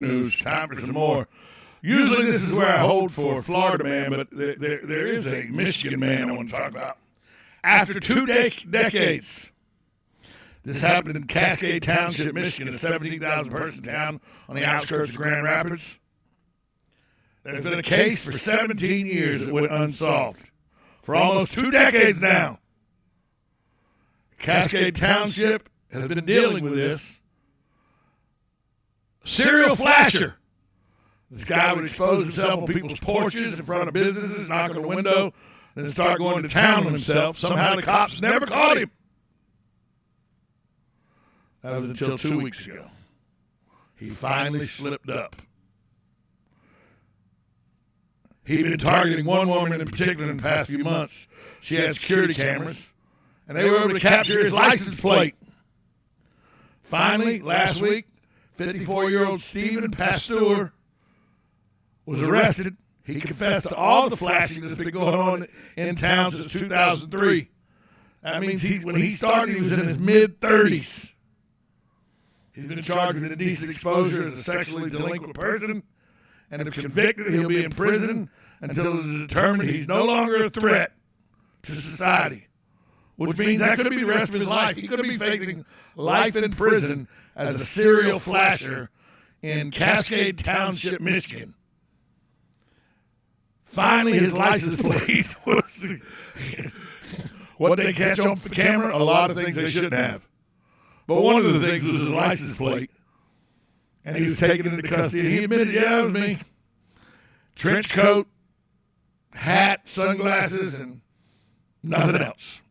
News. Time for some more. Usually this is where I hold for Florida man, but there is a Michigan man I want to talk about. After two decades, this happened in Cascade Township, Michigan, a 17,000-person town on the outskirts of Grand Rapids. There's been a case for 17 years that went unsolved. For almost 2 decades now, Cascade Township has been dealing with this. Serial flasher. This guy would expose himself on people's porches in front of businesses, knock on the window, and then start going to town on himself. Somehow the cops never caught him. That was until 2 weeks ago. He finally slipped up. He'd been targeting one woman in particular in the past few months. She had security cameras, and they were able to capture his license plate. Finally, last week, 54-year-old Stephen Pasteur was arrested. He confessed to all the flashing that's been going on in town since 2003. That means when he started, he was in his mid-30s. He's been charged with indecent exposure as a sexually delinquent person, and if convicted, he'll be in prison until it is determined he's no longer a threat to society, which means that could be the rest of his life. He could be facing life in prison as a serial flasher in Cascade Township, Michigan. Finally, his license plate was what they catch on the camera, a lot of things they shouldn't have. But one of the things was his license plate, and he was taken into custody, and he admitted, yeah, it was me. Trench coat, hat, sunglasses, and nothing else.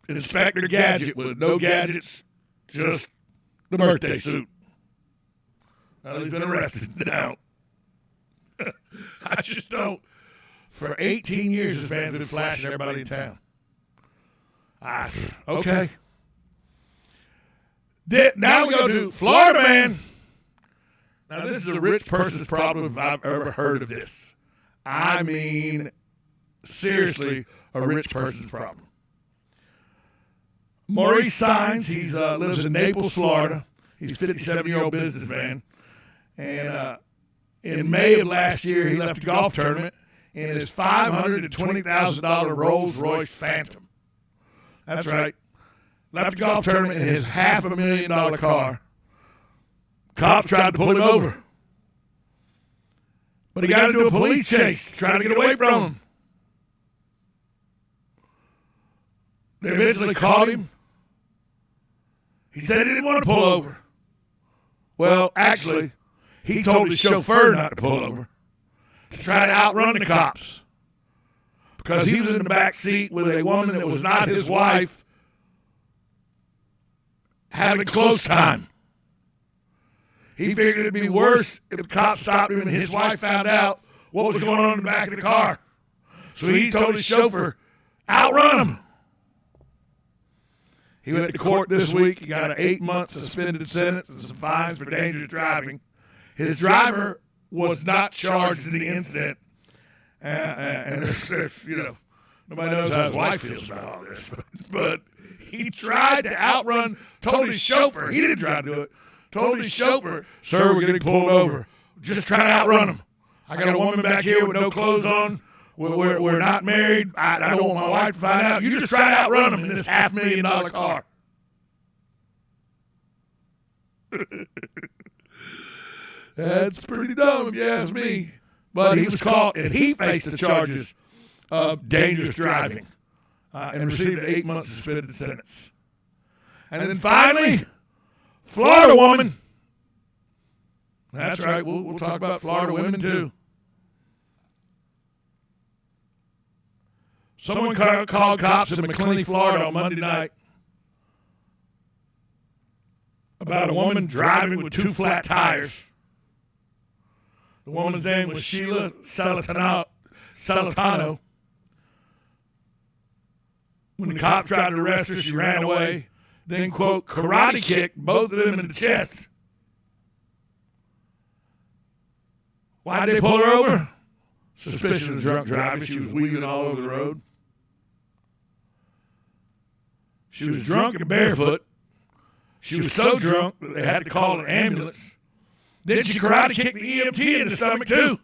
Inspector Gadget with no gadgets, just the birthday suit. Well, he's been arrested now. I just don't. For 18 years, this man's been flashing everybody in town. Okay. Now we go to Florida man. Now, this is a rich person's problem if I've ever heard of this. I mean, seriously, a rich person's problem. Maurice Sines, he lives in Naples, Florida. He's a 57-year-old businessman. And in May of last year, he left a golf tournament in his $520,000 Rolls-Royce Phantom. That's right. Left a golf tournament in his $500,000 car. Cops tried to pull him over. But he got into a police chase, trying to get away from him. They eventually caught him. He said he didn't want to pull over. Well, actually, he told his chauffeur not to pull over, to try to outrun the cops. Because he was in the back seat with a woman that was not his wife having close time. He figured it'd be worse if the cops stopped him and his wife found out what was going on in the back of the car. So he told his chauffeur, outrun him. He went to court this week. He got an 8-month suspended sentence and some fines for dangerous driving. His driver was not charged in the incident. And nobody knows how his wife feels about all this. But he tried to outrun, told his chauffeur, he didn't try to do it, told his chauffeur, sir, we're getting pulled over. Just try to outrun him. I got a woman back here with no clothes on. We're not married. I don't want my wife to find out. You just try to outrun him in this $500,000 car. That's pretty dumb if you ask me. But he was caught, and he faced the charges of dangerous driving and received an 8-month suspended sentence. And then finally, Florida woman. That's right. We'll talk about Florida women too. Someone called cops in McLean, Florida on Monday night about a woman driving with 2 flat tires. The woman's name was Sheila Salatano. When the cop tried to arrest her, she ran away, then, quote, karate kicked both of them in the chest. Why did they pull her over? Suspicion of drunk driving. She was weaving all over the road. She was drunk and barefoot. She was so drunk that they had to call an ambulance. Then she karate kicked the EMT in the stomach, too.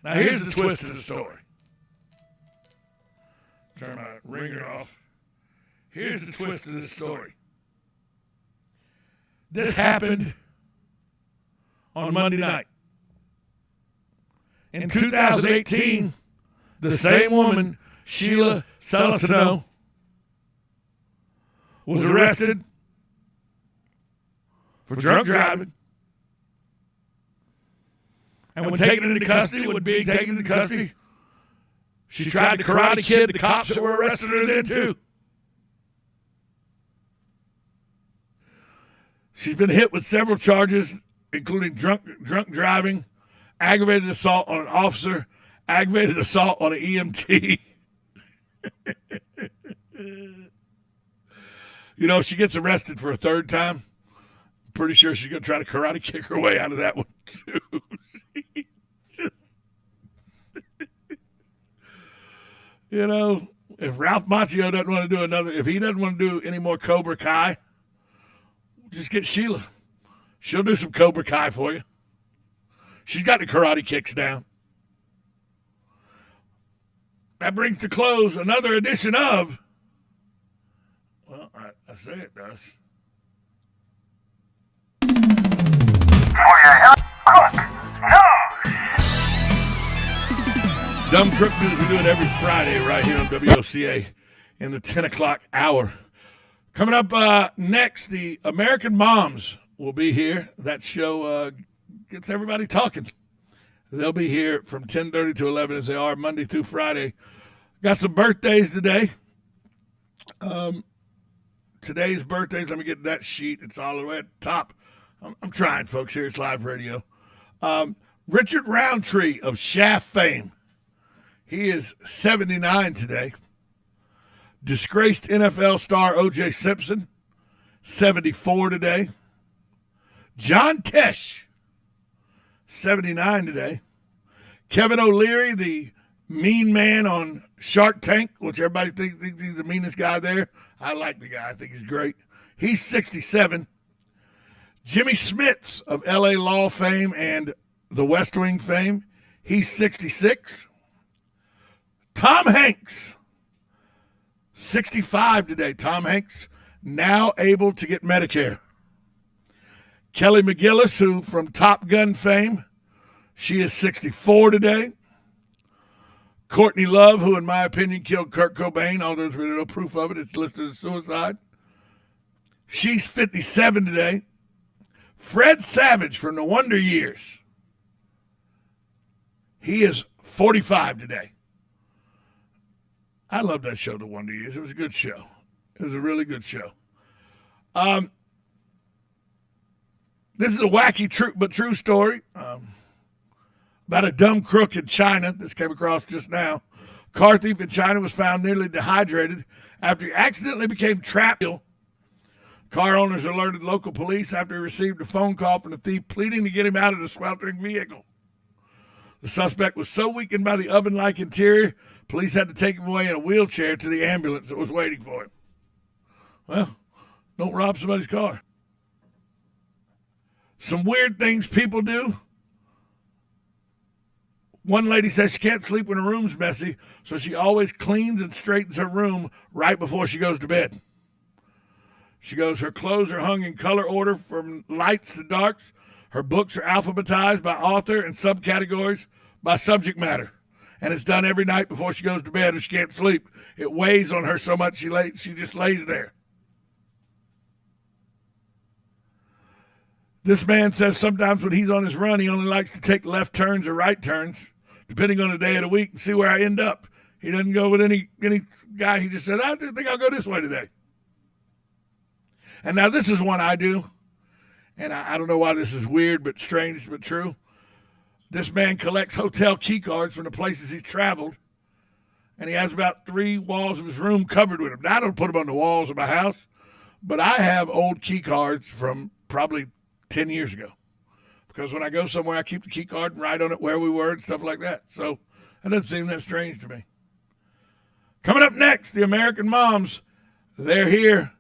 Now, here's the twist of the story. Turn my ringer off. Here's the twist of this story. This happened on Monday night. In 2018, the same woman, Sheila Salatino, was arrested for drunk driving. And when taken into custody, she tried to karate kid the cops that were arresting her then too. She's been hit with several charges, including drunk driving, aggravated assault on an officer, aggravated assault on an EMT. You know, if she gets arrested for a third time, I'm pretty sure she's going to try to karate kick her way out of that one, too. You know, if Ralph Macchio doesn't want to do if he doesn't want to do any more Cobra Kai, just get Sheila. She'll do some Cobra Kai for you. She's got the karate kicks down. That brings to close another edition of, well, I say it does. For your Crook News. Dumb Crook News, we do it every Friday right here on WOCA in the 10 o'clock hour. Coming up next, the American Moms will be here. That show gets everybody talking. They'll be here from 10:30 to 11 as they are Monday through Friday. Got some birthdays today. Today's birthdays, let me get that sheet. It's all the way at the top. I'm trying, folks. Here it's live radio. Richard Roundtree of Shaft fame. He is 79 today. Disgraced NFL star O.J. Simpson, 74 today. John Tesh, 79 today. Kevin O'Leary, the mean man on Shark Tank, which everybody thinks he's the meanest guy there. I like the guy. I think he's great. He's 67. Jimmy Smits of L.A. Law fame and the West Wing fame, he's 66. Tom Hanks, 65 today. Tom Hanks now able to get Medicare. Kelly McGillis, who from Top Gun fame, she is 64 today. Courtney Love, who in my opinion killed Kurt Cobain, although there's no proof of it, it's listed as suicide. She's 57 today. Fred Savage from The Wonder Years, he is 45 today. I love that show, The Wonder Years. It was a good show. It was a really good show. This is a wacky but true story about a dumb crook in China. This came across just now. Car thief in China was found nearly dehydrated after he accidentally became trapped. Car owners alerted local police after he received a phone call from the thief pleading to get him out of the sweltering vehicle. The suspect was so weakened by the oven-like interior, police had to take him away in a wheelchair to the ambulance that was waiting for him. Well, don't rob somebody's car. Some weird things people do. One lady says she can't sleep when her room's messy, so she always cleans and straightens her room right before she goes to bed. She goes, her clothes are hung in color order from lights to darks. Her books are alphabetized by author and subcategories by subject matter. And it's done every night before she goes to bed if she can't sleep. It weighs on her so much she just lays there. This man says sometimes when he's on his run, he only likes to take left turns or right turns, depending on the day of the week, and see where I end up. He doesn't go with any guy. He just said, I think I'll go this way today. And now this is one I do. And I don't know why this is weird, but strange, but true. This man collects hotel key cards from the places he's traveled. And he has about 3 walls of his room covered with them. Now, I don't put them on the walls of my house, but I have old key cards from probably 10 years ago. Because when I go somewhere, I keep the key card and write on it where we were and stuff like that. So that doesn't seem that strange to me. Coming up next, the American Moms. They're here.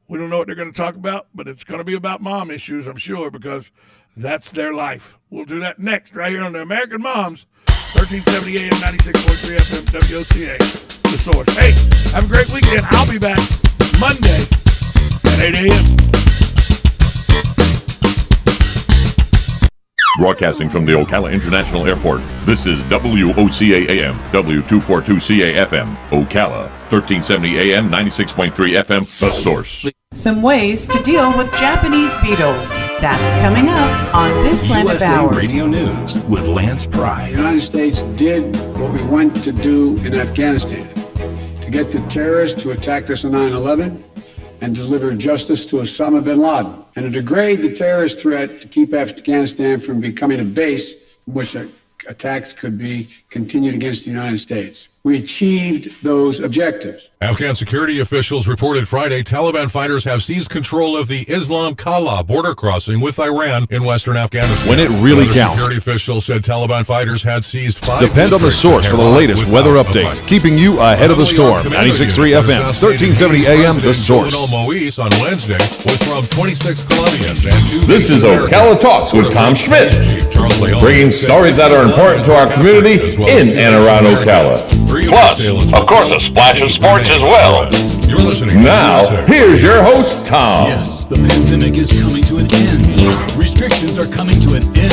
We don't know what they're going to talk about, but it's going to be about mom issues, I'm sure, because that's their life. We'll do that next right here on the American Moms, 1370 AM, 96.3 FM, WOCA, The Source. Hey, have a great weekend. I'll be back Monday at 8 a.m. Broadcasting from the Ocala International Airport, this is WOCA AM, W242CA FM, Ocala, 1370 AM, 96.3 FM, The Source. Some ways to deal with Japanese beetles. That's coming up on This Land of Ours. Radio News with Lance Pry. The United States did what we went to do in Afghanistan, to get the terrorists to attack us on 9/11 and deliver justice to Osama bin Laden, and to degrade the terrorist threat to keep Afghanistan from becoming a base from which attacks could be continued against the United States. We achieved those objectives. Afghan security officials reported Friday Taliban fighters have seized control of the Islam Kala border crossing with Iran in western Afghanistan. When it really Another counts. Security officials said Taliban fighters had seized 5 Depend on the districts source for the in latest Herat weather without a updates, fight. keeping you ahead of the storm. Commando 96.3 unit FM, that assassinated 1370 AM, The President Source. Jovenel Moise on Wednesday was from 26 Colombians and 2 This is Ocala Talks with Tom Schmidt, bringing stories that are important to our community in and around Ocala. Plus, of course, a splash of sports as well. You're listening to Now, here's your host, Tom. Yes, the pandemic is coming to an end. Restrictions are coming to an end.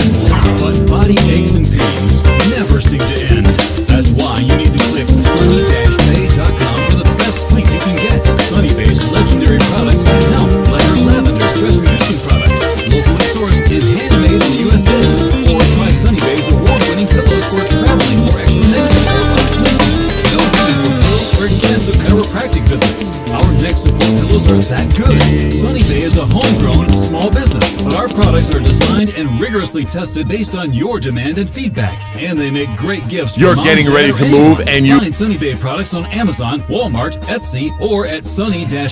But body aches and pains never seem to end. That's why you need to click sunny-bay.com for the best sleep you can get. Sunny Bay's legendary products help, like our lavender stress reducing products. Locally sourced is handmade in the USA. Or try Sunny Bay's award-winning pillows for traveling or exercising or sleeping. No need for pills or expensive chiropractic visits. Our neck support pillows are that good. Sunny Bay is a homegrown small business, but our products are designed and rigorously tested based on your demand and feedback. And they make great gifts for You're mom, getting dad, ready or to anyone. move and you Find Sunny Bay products on Amazon, Walmart, Etsy, or at sunny-bay.com.